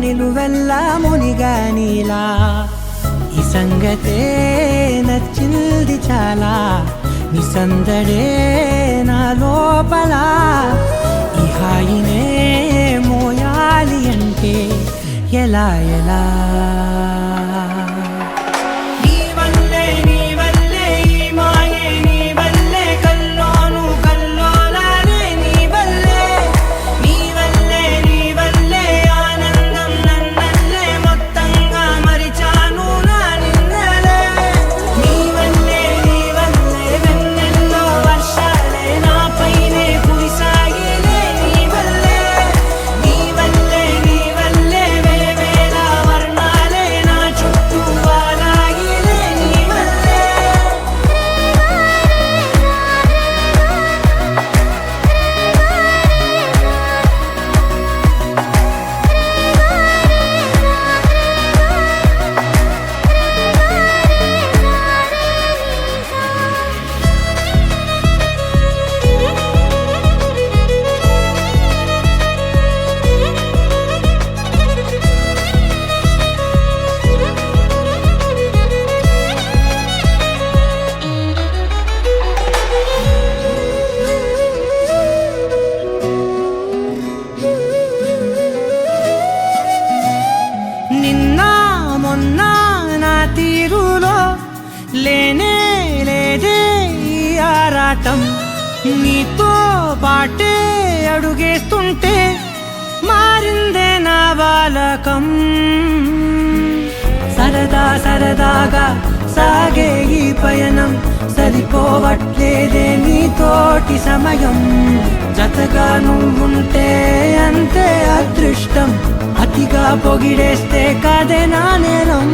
నిలువెల్లా మునిగా నీలా ఈ సంగతే నచ్చింది చాలా నీ సందడే నా లోపల ఈ హాయినే మోయాలి అంటే ఎలా ఎలా లేనే లేదే ఈ ఆరాటం నీతో పాటే అడుగేస్తుంటే మారిందే నా బాలకం సరదా సరదాగా సాగే ఈ పయనం సరిపోవట్లేదే నీతోటి సమయం జతగా నువ్వుంటే అంతే అదృష్టం అతిగా పొగిడేస్తే కదే నా నేరం